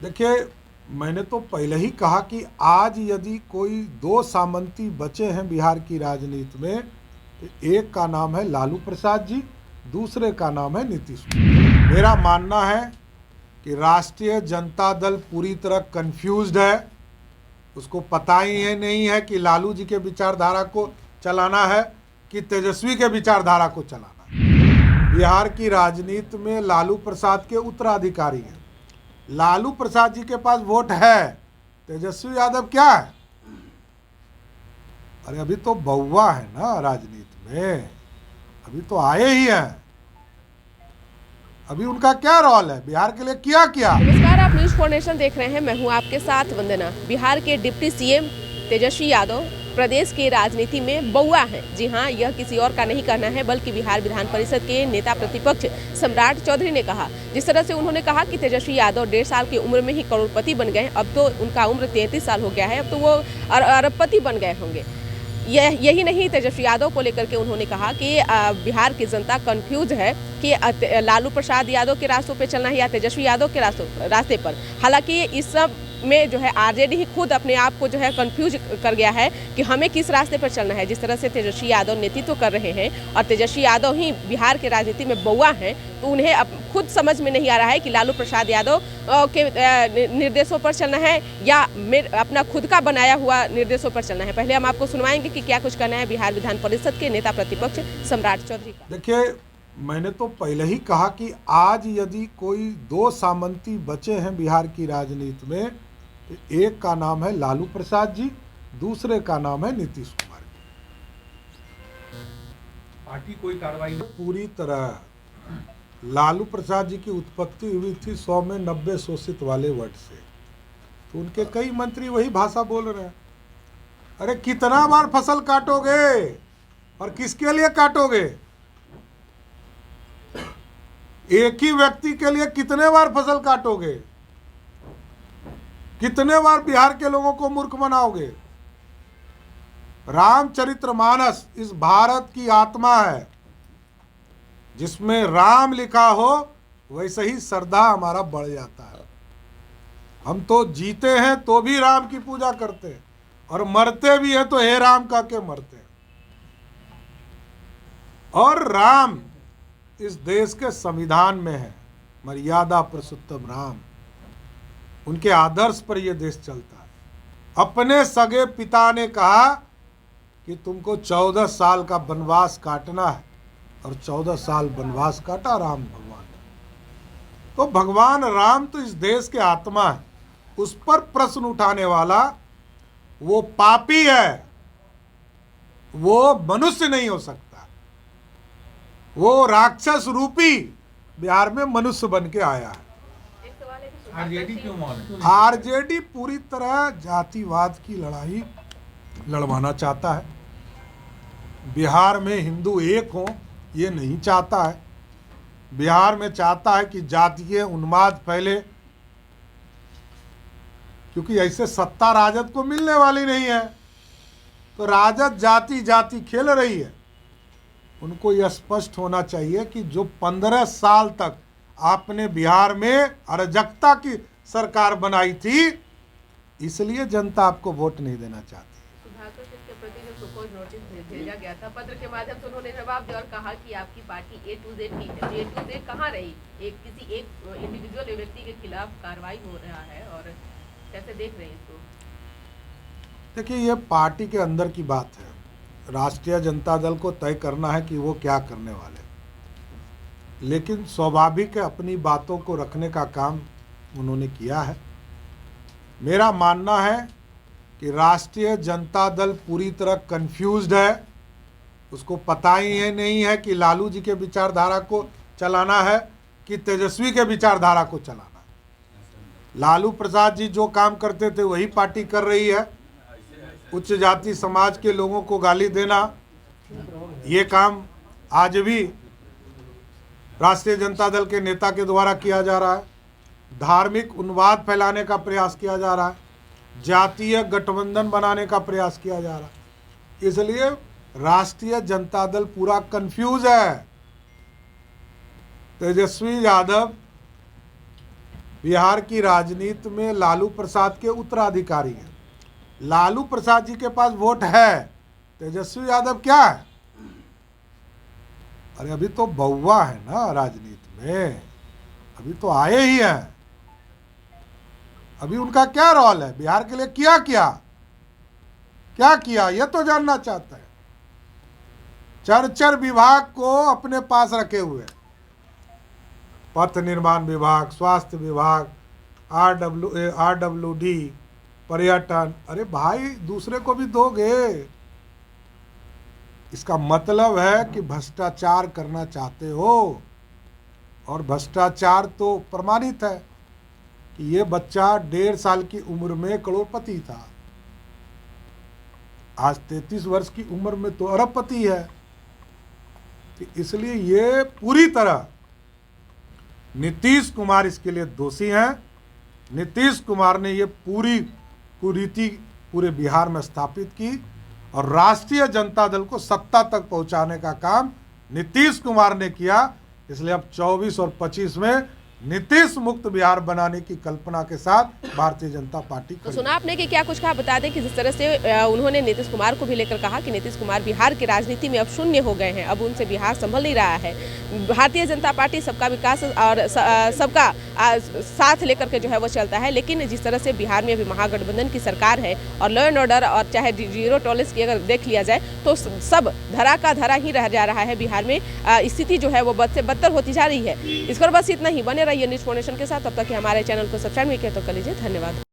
देखिए, मैंने तो पहले ही कहा कि आज यदि कोई दो सामंती बचे हैं बिहार की राजनीति में, तो एक का नाम है लालू प्रसाद जी, दूसरे का नाम है नीतीश कुमार। मेरा मानना है कि राष्ट्रीय जनता दल पूरी तरह कंफ्यूज्ड है। उसको पता ही है नहीं है कि लालू जी के विचारधारा को चलाना है कि तेजस्वी के विचारधारा को चलाना है। बिहार की राजनीति में लालू प्रसाद के उत्तराधिकारी हैं। लालू प्रसाद जी के पास वोट है, तेजस्वी यादव क्या है? अरे अभी तो बउआ है ना राजनीति में, अभी तो आए ही हैं। अभी उनका क्या रोल है, बिहार के लिए क्या किया? नमस्कार, आप न्यूज 4 नेशन देख रहे हैं। मैं हूं आपके साथ वंदना। बिहार के डिप्टी सीएम तेजस्वी यादव प्रदेश की राजनीति में बउआ हैं। जी हां, यह किसी और का नहीं कहना है, बल्कि बिहार विधान परिषद के नेता प्रतिपक्ष सम्राट चौधरी ने कहा। जिस तरह से उन्होंने कहा कि तेजस्वी यादव 1.5 साल की उम्र में ही करोड़पति बन गए, अब तो उनका उम्र 33 साल हो गया है, अब तो वो अरबपति बन गए होंगे। यही नहीं, तेजस्वी यादव को लेकर के उन्होंने कहा कि बिहार की जनता कंफ्यूज है कि लालू प्रसाद यादव के रास्तों पे चलना है या तेजस्वी यादव के रास्ते पर। हालांकि इस सब में जो है आरजेडी ही खुद अपने आप को जो है कंफ्यूज कर गया है कि हमें किस रास्ते पर चलना है। जिस तरह से तेजस्वी यादव नेतृत्व कर रहे हैं और तेजस्वी यादव ही बिहार के राजनीति में बउआ हैं, तो उन्हें अब खुद समझ में नहीं आ रहा है कि लालू प्रसाद यादव के निर्देशों पर चलना है या अपना खुद का बनाया हुआ निर्देशों पर चलना है। पहले हम आपको सुनवाएंगे कि क्या कुछ कहना है बिहार विधान परिषद के नेता प्रतिपक्ष सम्राट चौधरी का। देखिए, मैंने तो पहले ही कहा कि आज यदि कोई दो सामंती बचे हैं बिहार की राजनीति में, तो एक का नाम है लालू प्रसाद जी, दूसरे का नाम है नीतीश कुमार जी। पार्टी कोई कार्रवाई पूरी तरह लालू प्रसाद जी की उत्पत्ति हुई थी 100 में 90 शोषित वाले वर्ड से, तो उनके कई मंत्री वही भाषा बोल रहे हैं। अरे कितना बार फसल काटोगे और किसके लिए काटोगे? एक ही व्यक्ति के लिए कितने बार फसल काटोगे? कितने बार बिहार के लोगों को मूर्ख बनाओगे? रामचरितमानस इस भारत की आत्मा है। जिसमें राम लिखा हो वैसे ही श्रद्धा हमारा बढ़ जाता है। हम तो जीते हैं तो भी राम की पूजा करते हैं और मरते भी हैं तो हे राम कह के मरते हैं। और राम इस देश के संविधान में है, मर्यादा पुरुषोत्तम राम। उनके आदर्श पर यह देश चलता है। अपने सगे पिता ने कहा कि तुमको 14 साल का वनवास काटना है और 14 साल वनवास काटा राम भगवान ने। तो भगवान राम तो इस देश के आत्मा है। उस पर प्रश्न उठाने वाला वो पापी है, वो मनुष्य नहीं हो सकता। वो राक्षस रूपी बिहार में मनुष्य बन के आया है। आरजेडी क्यों मान है? आरजेडी पूरी तरह जातिवाद की लड़ाई लड़वाना चाहता है। बिहार में हिंदू एक हो ये नहीं चाहता है। बिहार में चाहता है कि जातीय उन्माद फैले, क्योंकि ऐसे सत्ता राजद को मिलने वाली नहीं है। तो राजद जाति जाति खेल रही है। उनको यह स्पष्ट होना चाहिए कि जो 15 साल तक आपने बिहार में अराजकता की सरकार बनाई थी, इसलिए जनता आपको वोट नहीं देना चाहती। सुधाकर सिंह के प्रति जो सुकोज नोटिस भेजा गया था पत्र के माध्यम से, उन्होंने जवाब दिया और कहा कि आपकी पार्टी A to Z की है। A to Z कहाँ रही? किसी एक इंडिविजुअल व्यक्ति के खिलाफ कार्रवाई हो रहा है, और कैसे देख रहे हैं इसको? देखिए, ये पार्टी के अंदर की बात है। राष्ट्रीय जनता दल को तय करना है कि वो क्या करने वाले, लेकिन स्वाभाविक है अपनी बातों को रखने का काम उन्होंने किया है। मेरा मानना है कि राष्ट्रीय जनता दल पूरी तरह कंफ्यूज्ड है। उसको पता ही है नहीं है कि लालू जी के विचारधारा को चलाना है कि तेजस्वी के विचारधारा को चलाना है। लालू प्रसाद जी जो काम करते थे वही पार्टी कर रही है। उच्च जाति समाज के लोगों को गाली देना, ये काम आज भी राष्ट्रीय जनता दल के नेता के द्वारा किया जा रहा है। धार्मिक उन्माद फैलाने का प्रयास किया जा रहा है, जातीय गठबंधन बनाने का प्रयास किया जा रहा है। इसलिए राष्ट्रीय जनता दल पूरा कंफ्यूज है। तेजस्वी यादव बिहार की राजनीति में लालू प्रसाद के उत्तराधिकारी हैं। लालू प्रसाद जी के पास वोट है, तेजस्वी यादव क्या है? अरे अभी तो बउआ है ना राजनीति में, अभी तो आए ही हैं। अभी उनका क्या रोल है, बिहार के लिए क्या किया ये तो जानना चाहता है। चर विभाग को अपने पास रखे हुए, पथ निर्माण विभाग, स्वास्थ्य विभाग, RWD, पर्यटन। अरे भाई दूसरे को भी दोगे। इसका मतलब है कि भ्रष्टाचार करना चाहते हो, और भ्रष्टाचार तो प्रमाणित है कि ये बच्चा 1.5 साल की उम्र में करोड़पति था, आज 33 वर्ष की उम्र में तो अरबपति है। तो इसलिए ये पूरी तरह नीतीश कुमार इसके लिए दोषी हैं। नीतीश कुमार ने ये पूरी कुरीति पूरे बिहार में स्थापित की, और राष्ट्रीय जनता दल को सत्ता तक पहुंचाने का काम नीतीश कुमार ने किया। इसलिए अब 24 और 25 में नीतीश मुक्त बिहार बनाने की कल्पना के साथ भारतीय जनता पार्टी तो सुना आपने कि क्या कुछ कहा। बता दें कि जिस तरह से उन्होंने नीतीश कुमार को भी लेकर कहा कि नीतीश कुमार बिहार की राजनीति में अब शून्य हो गए हैं, अब उनसे बिहार संभल नहीं रहा है। भारतीय जनता पार्टी सबका विकास और सबका साथ लेकर के जो है वो चलता है, लेकिन जिस तरह से बिहार में अभी महागठबंधन की सरकार है और लॉ एंड ऑर्डर और चाहे जीरो टॉलरेंस की अगर देख लिया जाए तो सब धरा का धरा ही रह जा रहा है। बिहार में स्थिति जो है वो बद से बदतर होती जा रही है। इस पर बस इतना ही। बने रहिए न्यूज़ फाउंडेशन के साथ। तब तक कि हमारे चैनल को सब्सक्राइब नहीं किया तो कर लीजिए। धन्यवाद।